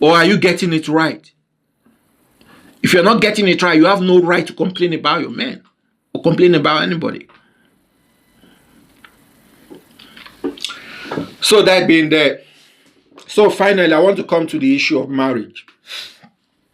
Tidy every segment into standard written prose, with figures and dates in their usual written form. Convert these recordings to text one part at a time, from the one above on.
Or are you getting it right? If you're not getting it right, you have no right to complain about your man or complain about anybody. So that being there, so finally, I want to come to the issue of marriage.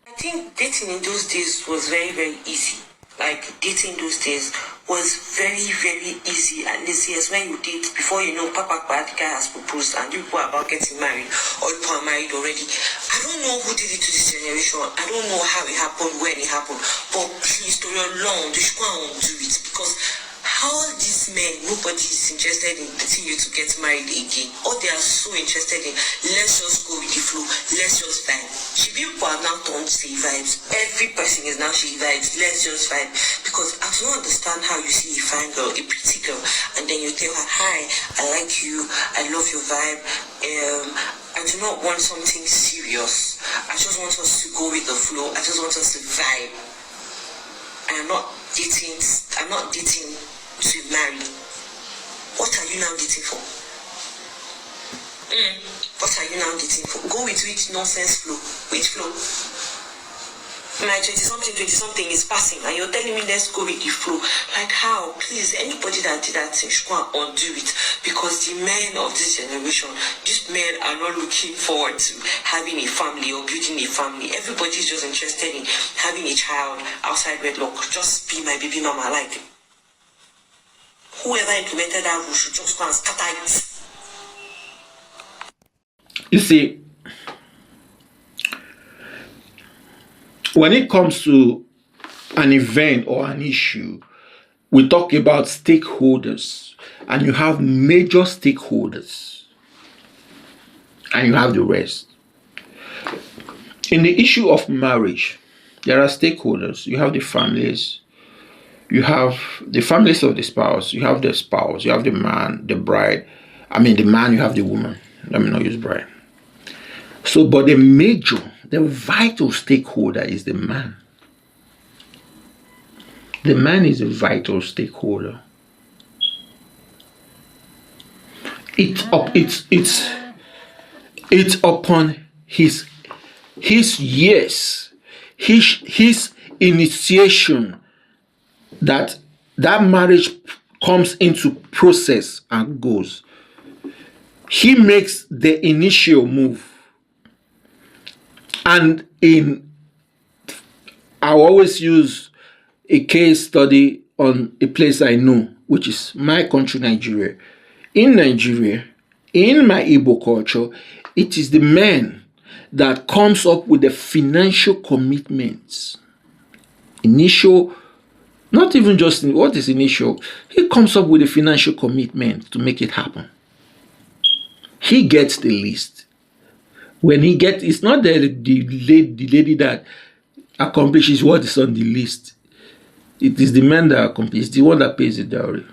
I think dating in those days was very, very easy. Like, dating those days was very, very easy. And this years when you date, before you know, Papa the guy has proposed and you people are about getting married, or you people are married already. I don't know who did it to this generation. I don't know how it happened, when it happened. But please, to your long, they should go and do it. Because how these men, nobody is interested in letting you to get married again. All they are so interested in, let's just go with the flow, let's just vibe. She people have now turned to vibes. Every person is now she vibes, let's just vibe. Because I don't understand how you see a fine girl, a pretty girl, and then you tell her, hi, I like you, I love your vibe. I do not want something serious. I just want us to go with the flow. I just want us to vibe. I'm not dating to marry. What are you now dating for? What are you now dating for? Go with which nonsense flow? Which flow? My 20-something is passing and you're telling me let's go with the flow. Like how? Please, anybody that did that thing should go and undo it. Because the men of this generation, these men are not looking forward to having a family or building a family. Everybody's just interested in having a child outside wedlock. Just be my baby mama, like whoever implemented that rule should just go and scatter it. You see, when it comes to an event or an issue, we talk about stakeholders, and you have major stakeholders, and you have the rest. In the issue of marriage, there are stakeholders. You have the families. You have the families of the spouse. You have the spouse. You have the man, the bride. I mean, the man, you have the woman. Let me not use bride. So, but the vital stakeholder is the man. The man is a vital stakeholder. It's upon his yes, his initiation that marriage comes into process and goes. He makes the initial move. And I always use a case study on a place I know, which is my country, Nigeria. In Nigeria, in my Igbo culture, it is the man that comes up with the financial commitments. Initial, not even just what is initial, he comes up with a financial commitment to make it happen. He gets the list. When he gets, it's not the lady that accomplishes what is on the list. It is the man that accomplishes, the one that pays the dowry.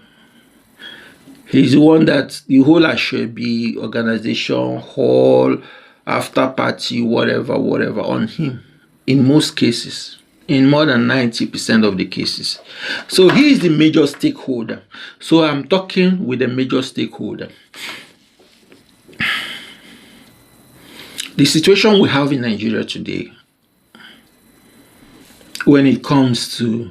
He's the one that the whole Ashwebi organization, hall, after party, whatever, on him. In most cases, in more than 90% of the cases. So he is the major stakeholder. So I'm talking with the major stakeholder. The situation we have in Nigeria today, when it comes to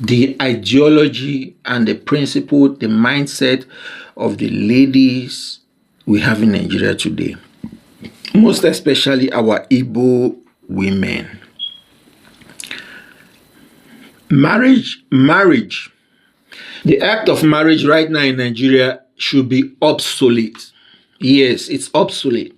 the ideology and the principle, the mindset of the ladies we have in Nigeria today, most especially our Igbo women. Marriage, the act of marriage right now in Nigeria should be obsolete. Yes, it's obsolete.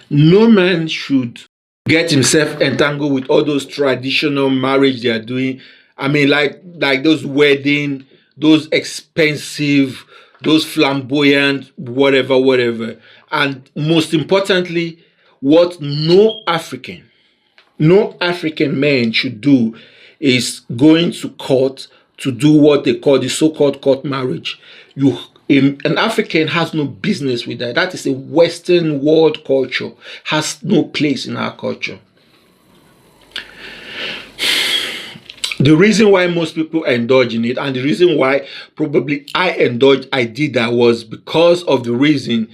No man should get himself entangled with all those traditional marriage they are doing. I mean, like those wedding, those expensive, those flamboyant, whatever. And most importantly, what no African man should do is going to court to do what they call the so-called court marriage. An African has no business with that. That is a Western world culture, has no place in our culture. The reason why most people indulge in it, and the reason why probably I did that, was because of the reason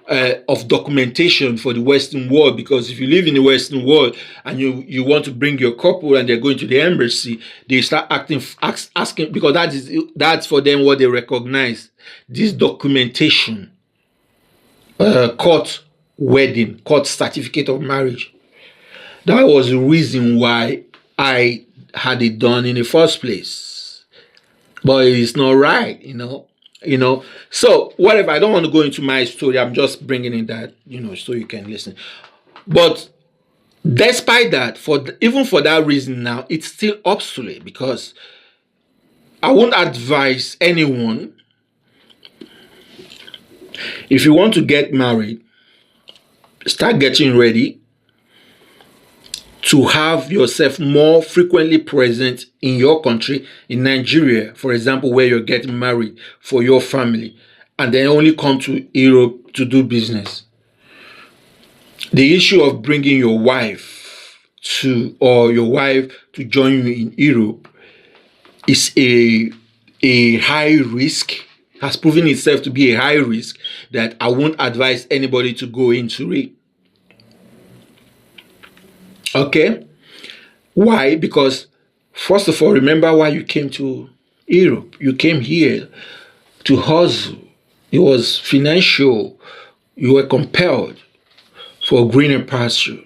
of documentation for the Western world, because if you live in the Western world and you want to bring your couple and they're going to the embassy, they start asking, because that's for them what they recognize, this documentation, court wedding, court certificate of marriage. That was the reason why I had it done in the first place. But it's not right, So whatever, I don't want to go into my story. I'm just bringing in that, so you can listen. But despite that, even for that reason now, it's still obsolete, because I won't advise anyone, if you want to get married, start getting ready to have yourself more frequently present in your country, in Nigeria, for example, where you're getting married for your family, and then only come to Europe to do business. The issue of bringing your wife to join you in Europe is a high risk, has proven itself to be a high risk that I won't advise anybody to go into it. Okay? Why? Because first of all, remember why you came to Europe. You came here to hustle. It was financial. You were compelled for greener pasture.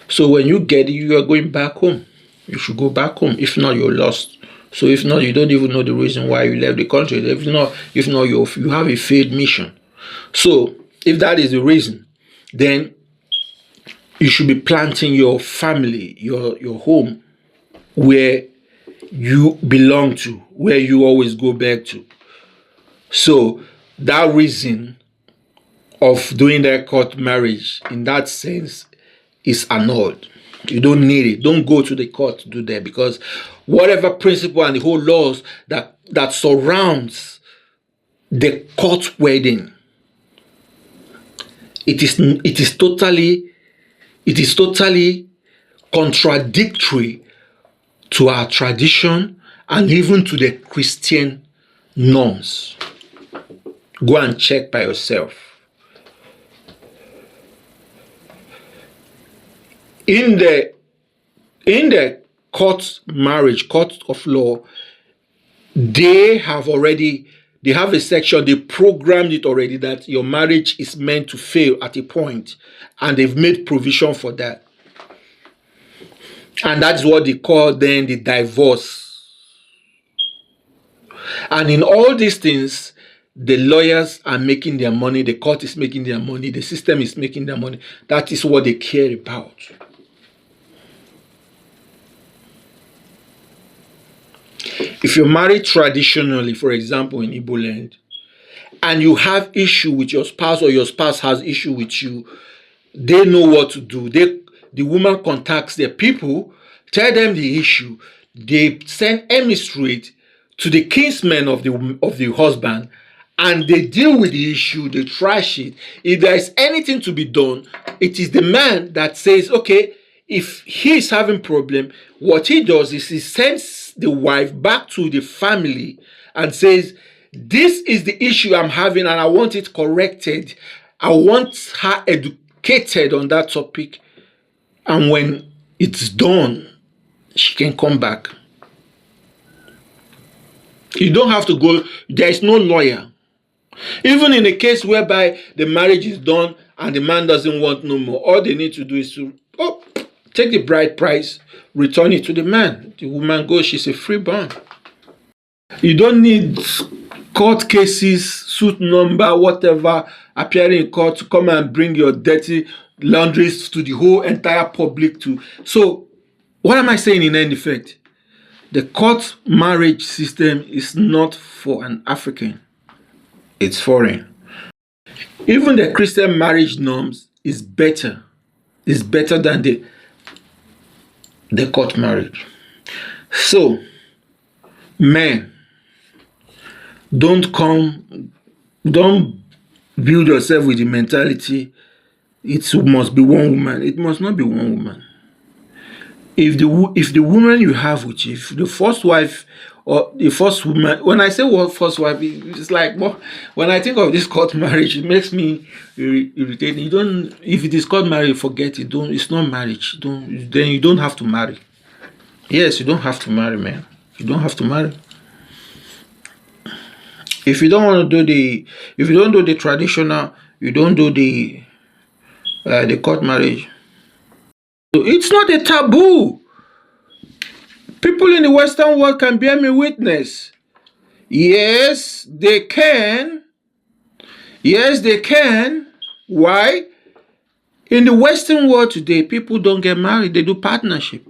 So when you get it, you are going back home. You should go back home. If not, you're lost. So if not, you don't even know the reason why you left the country. If not, you have a failed mission. So if that is the reason, then you should be planting your family, your home, where you belong to, where you always go back to. So that reason of doing that court marriage, in that sense, is annulled. You don't need it. Don't go to the court to do that, because whatever principle and the whole laws that surrounds the court wedding, it is totally contradictory to our tradition and even to the Christian norms. Go and check by yourself. In the court marriage, court of law, they have a section, they programmed it already, that your marriage is meant to fail at a point, and they've made provision for that. And that's what they call then the divorce. And in all these things, the lawyers are making their money, the court is making their money, the system is making their money. That is what they care about. If you're married traditionally, for example, in Igbo land, and you have issue with your spouse, or your spouse has issue with you, they know what to do. The woman contacts their people, tell them the issue. They send emissary to the kinsmen of the husband, and they deal with the issue. They trash it. If there is anything to be done, it is the man that says, okay, if he is having problem, what he does is he sends the wife back to the family and says, this is the issue I'm having and I want it corrected. I want her educated on that topic. And when it's done, she can come back. You don't have to go. There is no lawyer. Even in a case whereby the marriage is done and the man doesn't want no more, all they need to do is to take the bride price, return it to the man. The woman goes, she's a freeborn. You don't need court cases, suit number, whatever, appearing in court to come and bring your dirty laundries to the whole entire public too. So what am I saying in end effect? The court marriage system is not for an African. It's foreign. Even the Christian marriage norms is better. It's better than the court marriage. So, men, don't build yourself with the mentality it must be one woman. It must not be one woman. If the woman you have with you, if the first wife or the first woman. When I say what first wife, it's like, well, when I think of this court marriage, it makes me irritated. You don't, if it is called marriage, forget it. Don't. It's not marriage. Don't. Then you don't have to marry. Yes, you don't have to marry, man. You don't have to marry. If you don't want to do if you don't do the traditional, you don't do the court marriage. So it's not a taboo. People in the Western world can bear me witness. Yes, they can. Yes, they can. Why? In the Western world today, people don't get married. They do partnership.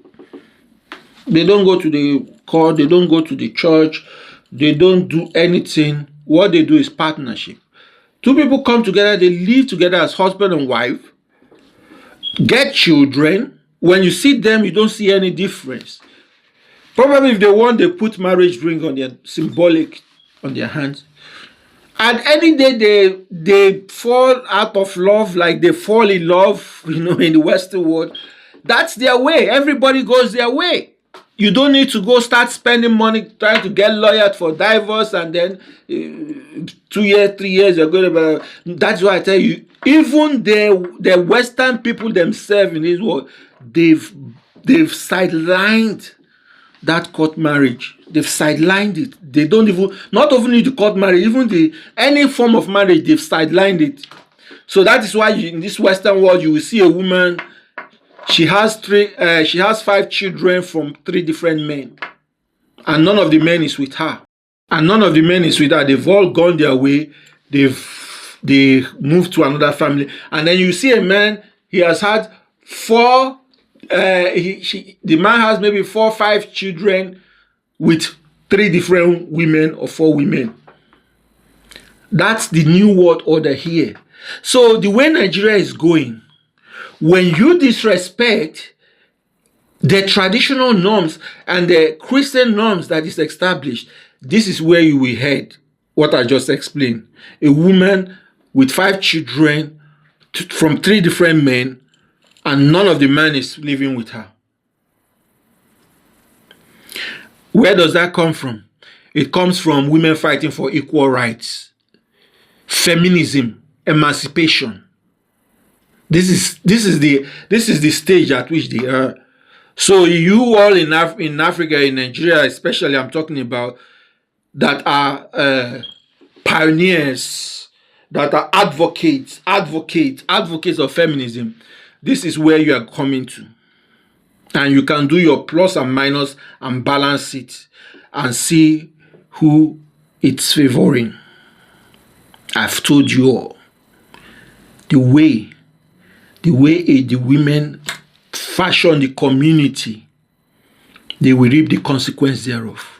They don't go to the court. They don't go to the church. They don't do anything. What they do is partnership. Two people come together. They live together as husband and wife. Get children. When you see them, you don't see any difference. Probably if they want, they put marriage ring on their symbolic on their hands. And any day they fall out of love, like they fall in love, in the Western world, that's their way. Everybody goes their way. You don't need to go start spending money trying to get lawyers for divorce, and then 2 years, 3 years, you're going to. That's why I tell you, even the Western people themselves in this world, they've sidelined that court marriage. They've sidelined it. They don't even, not even need to court marriage, even any form of marriage, they've sidelined it. So that is why in this Western world, you will see a woman, she has 5 children from 3 different men. And none of the men is with her. They've all gone their way. They moved to another family. And then you see a man, he has had 4, the man has maybe 4 or 5 children with 3 different women or 4 women. That's the new world order here. So the way Nigeria is going, when you disrespect the traditional norms and the Christian norms that is established, this is where you will head. What I just explained. A woman with 5 children from 3 different men, and none of the men is living with her. Where does that come from? It comes from women fighting for equal rights, feminism, emancipation. This is the stage at which they are. So you all in Africa, in Nigeria especially, I'm talking about, that are pioneers, that are advocates of feminism. This is where you are coming to. And you can do your plus and minus and balance it and see who it's favoring. I've told you all. The way the women fashion the community, they will reap the consequence thereof.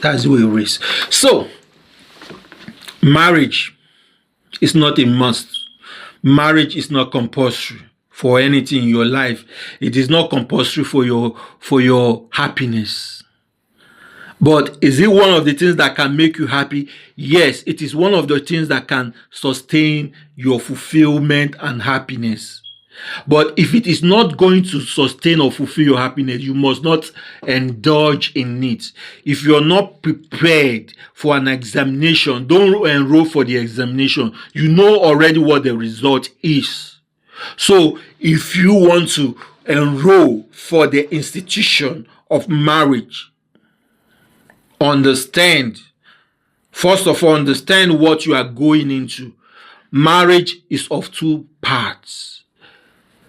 That's the way it is. So, marriage is not a must. Marriage is not compulsory for anything in your life. It is not compulsory for your happiness. But is it one of the things that can make you happy? Yes, it is one of the things that can sustain your fulfillment and happiness. But if it is not going to sustain or fulfill your happiness, you must not indulge in it. If you're not prepared for an examination, don't enroll for the examination. You know already what the result is. So if you want to enroll for the institution of marriage, first of all, understand what you are going into. Marriage is of 2 parts.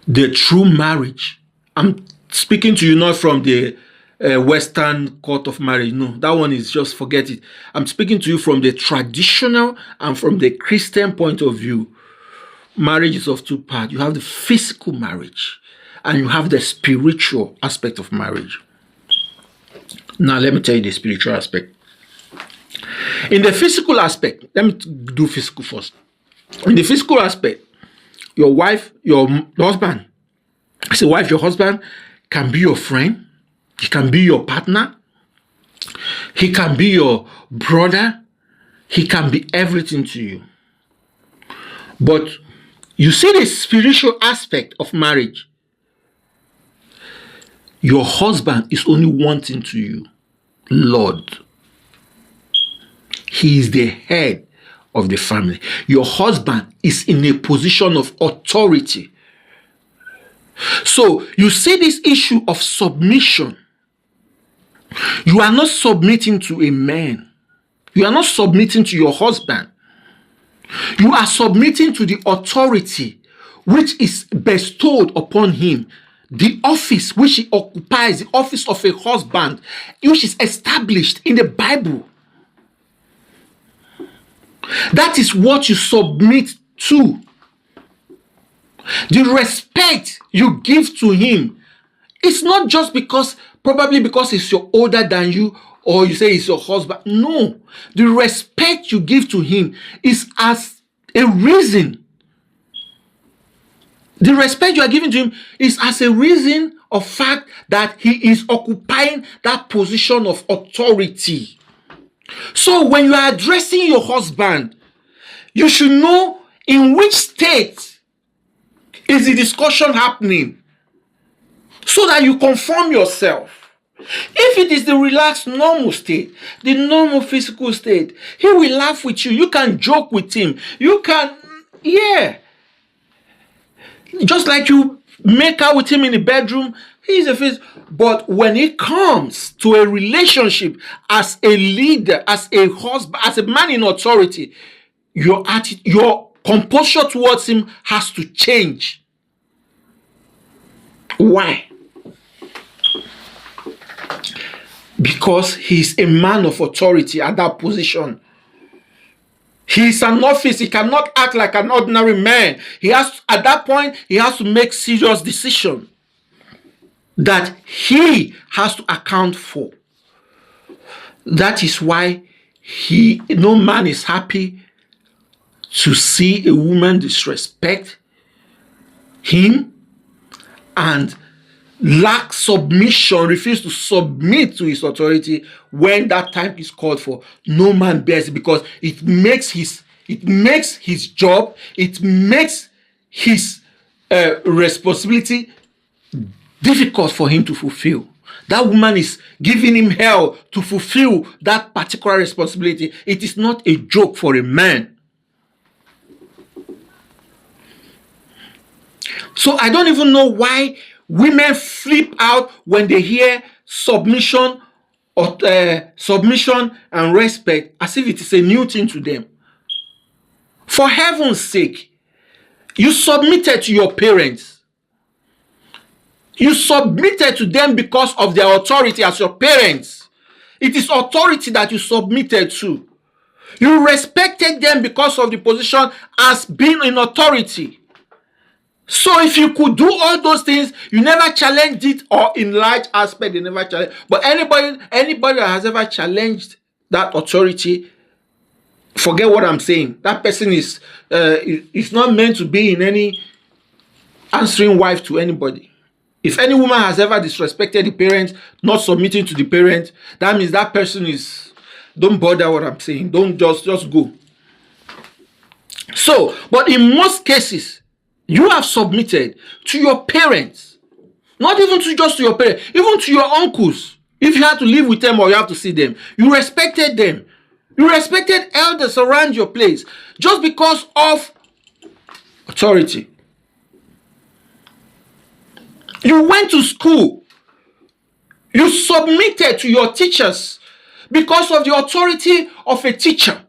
The true marriage. I'm speaking to you not from the Western court of marriage. No, that one is just forget it. I'm speaking to you from the traditional and from the Christian point of view. Marriage is of 2 parts. You have the physical marriage and you have the spiritual aspect of marriage. Now, let me tell you the spiritual aspect. In the physical aspect, let me do physical first. In the physical aspect, your wife, your husband, your husband can be your friend. He can be your partner. He can be your brother. He can be everything to you. But you see the spiritual aspect of marriage. Your husband is only one thing to you. Lord. He is the head of the family. Your husband is in a position of authority. So you see this issue of submission. You are not submitting to a man. You are not submitting to your husband. You are submitting to the authority which is bestowed upon him. The office which he occupies, the office of a husband, which is established in the Bible. That is what you submit to. The respect you give to him, it's not just probably because he's older than you, or you say he's your husband. No. The respect you give to him is as a reason. The respect you are giving to him is as a reason of fact that he is occupying that position of authority. So when you are addressing your husband, you should know in which state is the discussion happening, so that you conform yourself. If it is the relaxed normal state, the normal physical state, he will laugh with you. You can joke with him. You can, just like you make out with him in the bedroom, he's a face. But when it comes to a relationship as a leader, as a husband, as a man in authority, your attitude, your composure towards him has to change. Why? Because he's a man of authority at that position. He's an office. He cannot act like an ordinary man. At that point, he has to make serious decisions that he has to account for. That is why no man is happy to see a woman disrespect him and lack submission, refuse to submit to his authority when that time is called for. No man bears it, because it makes his job, it makes his responsibility difficult for him to fulfill. That woman is giving him hell to fulfill that particular responsibility. It is not a joke for a man. So I don't even know why women flip out when they hear submission and respect, as if it is a new thing to them. For heaven's sake, you submitted to your parents. You submitted to them because of their authority as your parents. It is authority that you submitted to. You respected them because of the position as being in authority. So if you could do all those things, you never challenged it, or in large aspect, they never challenged. But anybody that has ever challenged that authority, forget what I'm saying. That person is not meant to be in any answering wife to anybody. If any woman has ever disrespected the parents, not submitting to the parents, that means that person is, don't bother what I'm saying. Don't just go. So, but in most cases, you have submitted to your parents, not even to your parents, even to your uncles. If you have to live with them or you have to see them, you respected them. You respected elders around your place just because of authority. You went to school. You submitted to your teachers because of the authority of a teacher.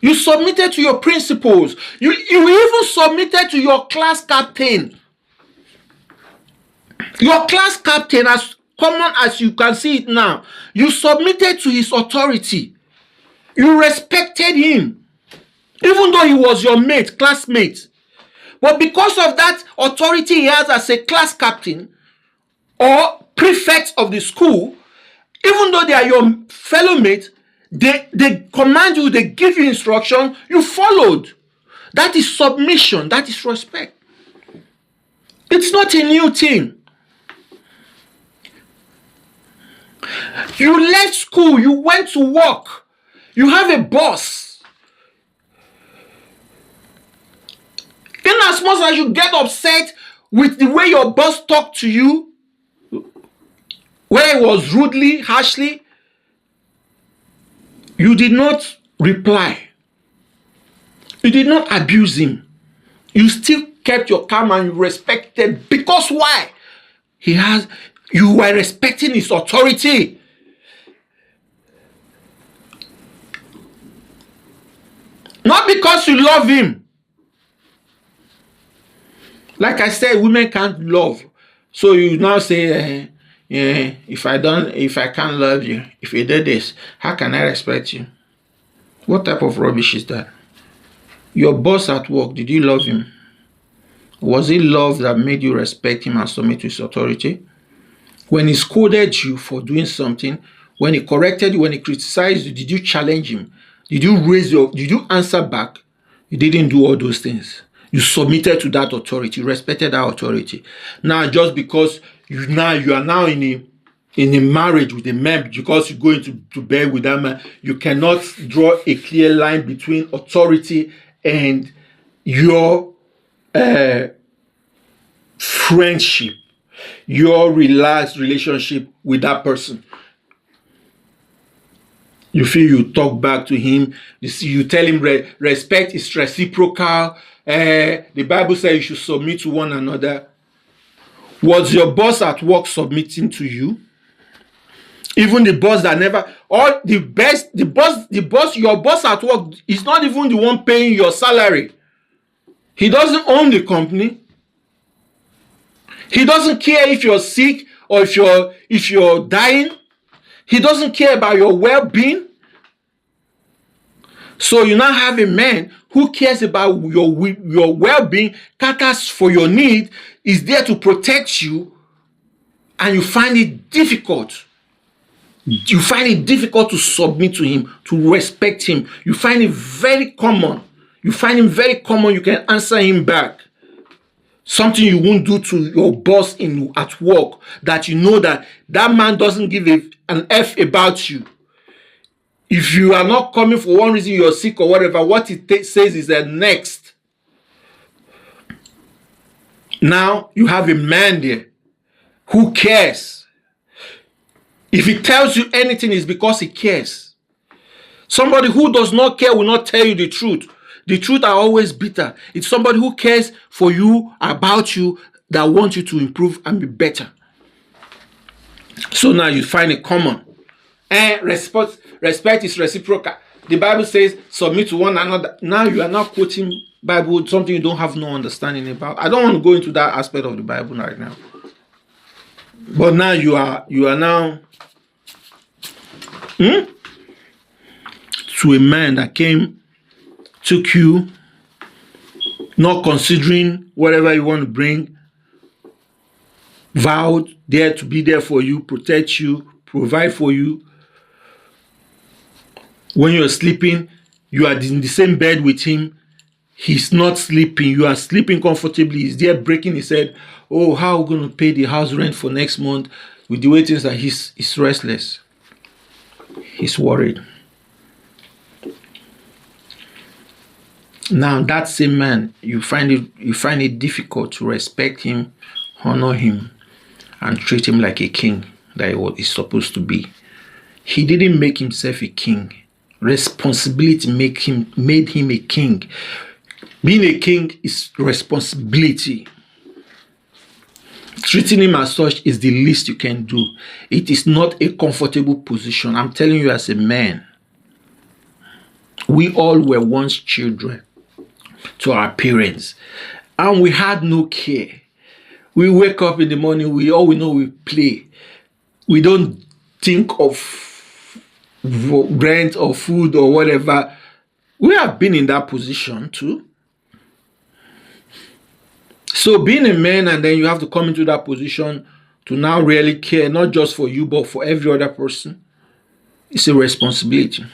You submitted to your principals. You even submitted to your class captain. Your class captain, as common as you can see it now, you submitted to his authority. You respected him, even though he was your classmate. But because of that authority he has as a class captain or prefect of the school, even though they are your fellow mates, they command you, they give you instruction, you followed. That is submission, that is respect. It's not a new thing. You left school, you went to work, you have a boss. In as much as you get upset with the way your boss talked to you, where it was rudely, harshly, You did not reply. You did not abuse him. You still kept your calm and you respected. Because why? You were respecting his authority. Not because you love him. Like I said, women can't love. So you now say, if I can't love you, if you did this, how can I respect you? What type of rubbish is that? Your boss at work, did you love him? Was it love that made you respect him and submit to his authority? When he scolded you for doing something, when he corrected you, when he criticized you, did you challenge him? Did you answer back? You didn't do all those things. You submitted to that authority, you respected that authority. Now, just because you are now in a marriage with a man, because you go into bed with that man, you cannot draw a clear line between authority and your friendship, your relaxed relationship with that person. You feel you talk back to him. You tell him respect is reciprocal. The Bible says you should submit to one another. Was your boss at work submitting to you? Even the boss that never, or your boss at work is not even the one paying your salary. He doesn't own the company. He doesn't care if you're sick or if you're dying. He doesn't care about your well-being. So you now have a man who cares about your well-being, caters for your need, is there to protect you, and you find it difficult. You find it difficult to submit to him, to respect him. You find it very common. You can answer him back. Something you won't do to your boss at work, that you know that man doesn't give an F about you. If you are not coming for one reason, you're sick or whatever, what it says is that next. Now you have a man there who cares. If he tells you anything, it's because he cares. Somebody who does not care will not tell you the truth. The truth are always bitter. It's somebody who cares for you, about you, that wants you to improve and be better. So now you find it common. And respect is reciprocal. The Bible says, submit to one another. Now you are not quoting Bible, something you don't have no understanding about. I don't want to go into that aspect of the Bible right now. But now you are now to a man that took you, not considering whatever you want to bring, vowed there to be there for you, protect you, provide for you. When you're sleeping, you are in the same bed with him. He's not sleeping. You are sleeping comfortably. He's there breaking his head. Oh, how are we going to pay the house rent for next month? With the way things are, he's restless. He's worried. Now that same man, you find it difficult to respect him, honor him, and treat him like a king that he's supposed to be. He didn't make himself a king. Responsibility made him a king. Being a king is responsibility. Treating him as such is the least you can do. It is not a comfortable position. I'm telling you, as a man, we all were once children to our parents, and we had no care. We wake up in the morning, we know we play. We don't think of rent or food or whatever. We have been in that position too. So being a man, and then you have to come into that position to now really care, not just for you, but for every other person, it's a responsibility.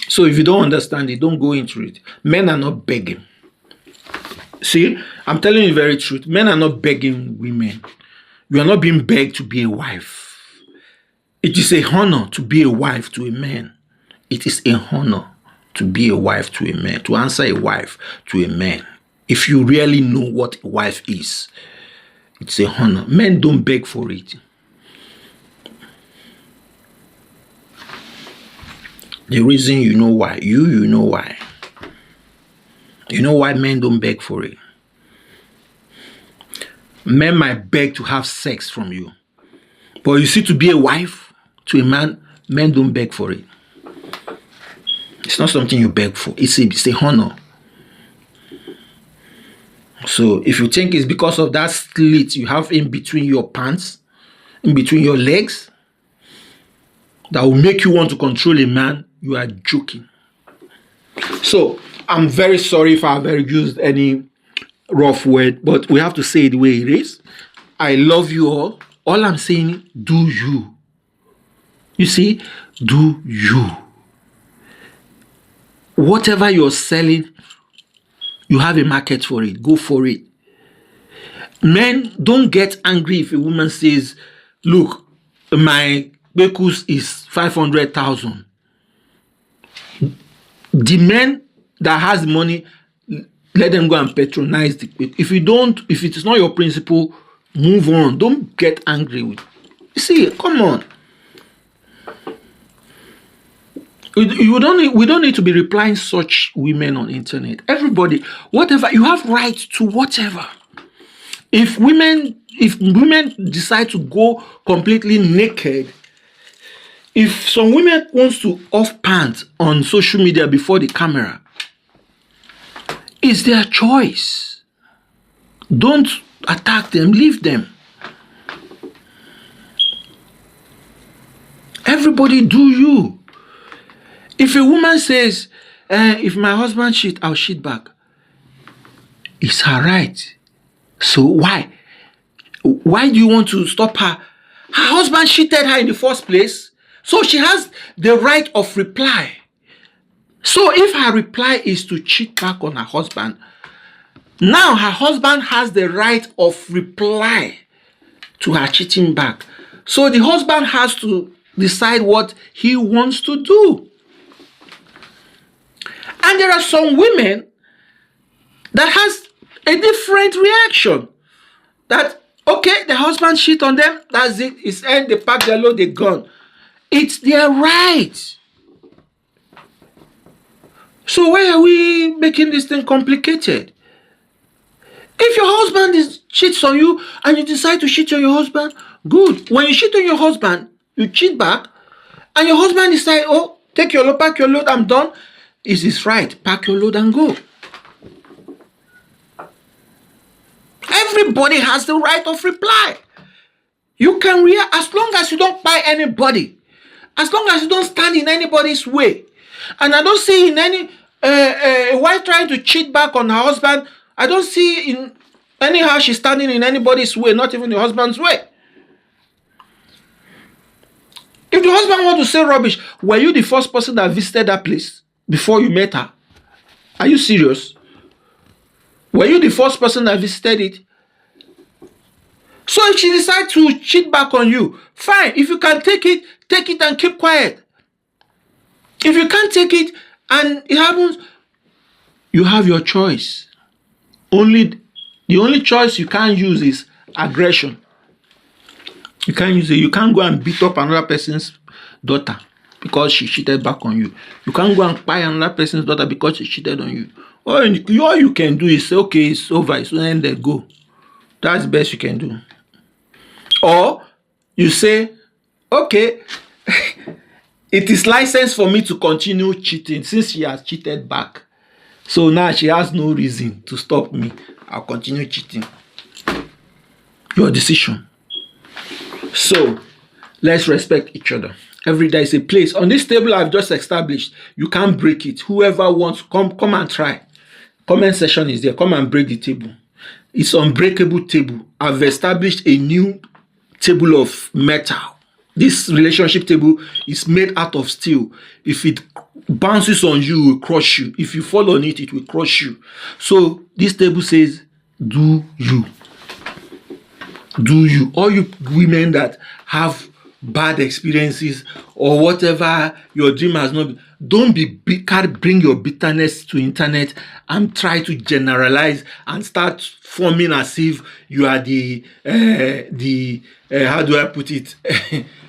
So if you don't understand it, don't go into it. Men are not begging. See, I'm telling you the very truth. Men are not begging women. You are not being begged to be a wife. It is a honor to be a wife to a man. It is a honor to be a wife to a man, to answer a wife to a man. If you really know what a wife is, it's a honor. Men don't beg for it. The reason you know why. You know why. You know why men don't beg for it. Men might beg to have sex from you. But you see, to be a wife to a man, men don't beg for it. It's not something you beg for. It's a honor. So if you think it's because of that slit you have in between your pants, in between your legs, that will make you want to control a man, you are joking. So I'm very sorry if I've ever used any rough word, but we have to say it the way it is. I love you all. All I'm saying, do you. You see, do you. Whatever you're selling, you have a market for it. Go for it. Men, don't get angry if a woman says, look, my bekus is 500,000. The men that has money, let them go and patronize the. If it is not your principle, move on. Don't get angry with. You see, come on. We don't need to be replying such women on internet. Everybody, whatever, you have right to whatever. If women decide to go completely naked, if some women wants to off pants on social media before the camera, it's their choice. Don't attack them, leave them. Everybody do you. If a woman says, if my husband cheat, I'll cheat back, it's her right. So why? Why do you want to stop her? Her husband cheated her in the first place, so she has the right of reply. So if her reply is to cheat back on her husband, now her husband has the right of reply to her cheating back. So the husband has to decide what he wants to do. And there are some women that has a different reaction. That, okay, the husband cheat on them, that's it, it's end, they pack their load, they gone. It's their right. So why are we making this thing complicated? If your husband cheats on you and you decide to cheat on your husband, good. When you cheat on your husband, you cheat back, and your husband decide, oh, take your load, pack your load, I'm done. It's his right. Pack your load and go. Everybody has the right of reply. You can react as long as you don't buy anybody, as long as you don't stand in anybody's way. And I don't see in any a wife trying to cheat back on her husband. I don't see in anyhow she's standing in anybody's way, not even the husband's way. If the husband wants to say rubbish, were you the first person that visited that place before you met her? Are you serious? Were you the first person that visited it? So if she decides to cheat back on you, fine. If you can take it and keep quiet. If you can't take it and it happens, you have your choice. The only choice you can't use is aggression. You can't use it. You can't go and beat up another person's daughter because she cheated back on you. You can't go and buy another person's daughter because she cheated on you. All you can do is say, okay, it's over, it's end there, go. That's the best you can do. Or you say, okay, it is licensed for me to continue cheating since she has cheated back. So now she has no reason to stop me. I'll continue cheating. Your decision. So let's respect each other. Every day is a place. On this table I've just established, you can't break it. Whoever wants, come and try. Comment section is there. Come and break the table. It's unbreakable table. I've established a new table of metal. This relationship table is made out of steel. If it bounces on you, it will crush you. If you fall on it, it will crush you. So this table says, do you. Do you. All you women that have bad experiences or whatever your dream has not been, don't bring your bitterness to internet and try to generalize and start forming as if you are the how do I put it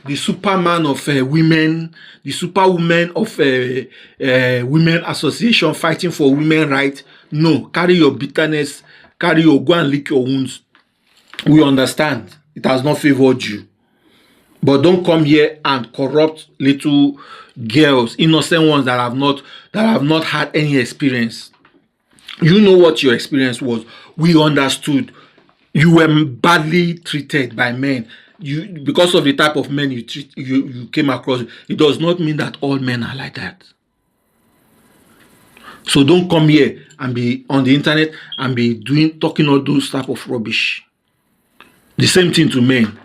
the Superman of women, the Superwoman of women association fighting for women rights. No, carry your bitterness, carry your go and lick your wounds. We understand it has not favored you. But don't come here and corrupt little girls, innocent ones that have not had any experience. You know what your experience was. We understood. You were badly treated by men. You, because of the type of men you came across. It does not mean that all men are like that. So don't come here and be on the internet and be talking all those type of rubbish. The same thing to men.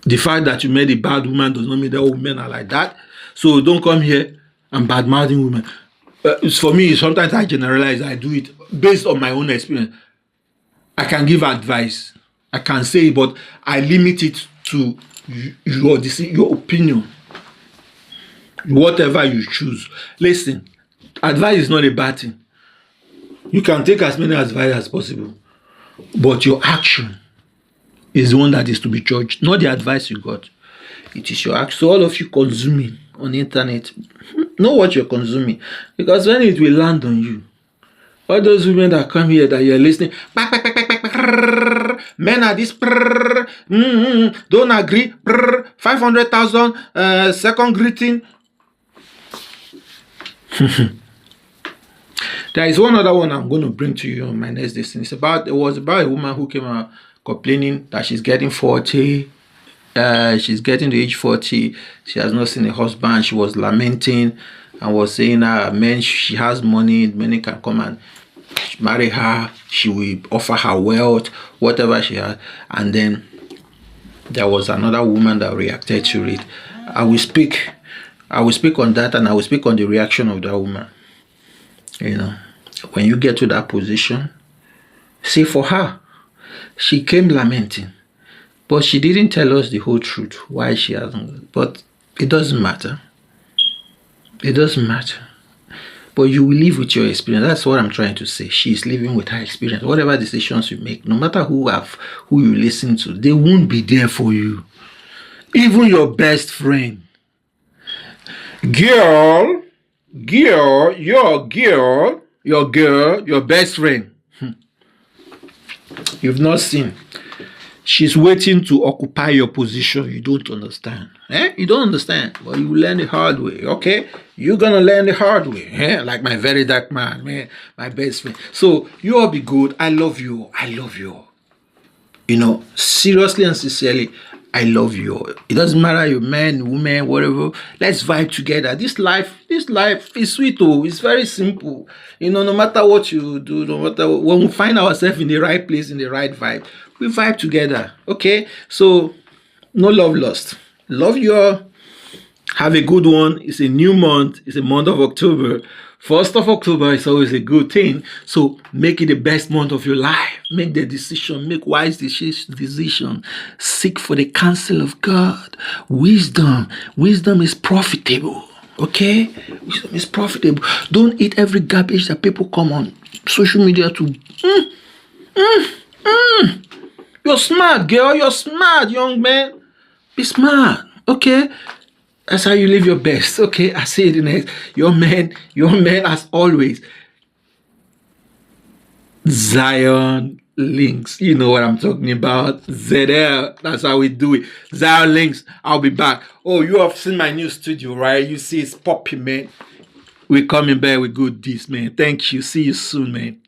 The fact that you met a bad woman does not mean that all women are like that. So don't come here and bad-mouthing women. It's for me, sometimes I generalize. I do it based on my own experience. I can give advice. I can say, but I limit it to your opinion. Whatever you choose. Listen, advice is not a bad thing. You can take as many advice as possible. But your action is the one that is to be judged, not the advice you got. It is your action. So all of you consuming on the internet, know what you're consuming. Because when it will land on you, all those women that come here that you're listening, men are this, don't agree, 500,000, second greeting. There is one other one I'm going to bring to you on my next destiny. It was about a woman who came out complaining that she's getting 40. She's getting to age 40. She has not seen a husband. She was lamenting and was saying men, she has money, many can come and marry her. She will offer her wealth, whatever she has. And then there was another woman that reacted to it. I will speak on that, and I will speak on the reaction of that woman. You know, when you get to that position, see, for her, she came lamenting, but she didn't tell us the whole truth, why she hasn't. But it doesn't matter. It doesn't matter. But you will live with your experience. That's what I'm trying to say. She's living with her experience. Whatever decisions you make, no matter who you listen to, they won't be there for you. Even your best friend. Your best friend. You've not seen. She's waiting to occupy your position. You don't understand. You don't understand. But you learn the hard way. Okay? You're going to learn the hard way. Like my very dark man, my best friend. So you all be good. I love you. I love you. You know, seriously and sincerely, I love you. It doesn't matter you're man, woman, whatever. Let's vibe together. This life is sweet. Oh, it's very simple. You know, no matter what you do, no matter when we find ourselves in the right place, in the right vibe, we vibe together. Okay? So, no love lost. Love you all. Have a good one. It's a new month. It's a month of October. 1st of October is always a good thing. So make it the best month of your life. Make the decision. Make wise decision. Seek for the counsel of God. Wisdom. Wisdom is profitable. Okay? Wisdom is profitable. Don't eat every garbage that people come on social media to. You're smart, girl. You're smart, young man. Be smart. Okay? That's how you live your best. Okay, I see it in next. Your man as always. Zion Links. You know what I'm talking about. ZL. That's how we do it. Zion Links. I'll be back. Oh, you have seen my new studio, right? You see it's popping, man. We're coming back with good deeds, man. Thank you. See you soon, man.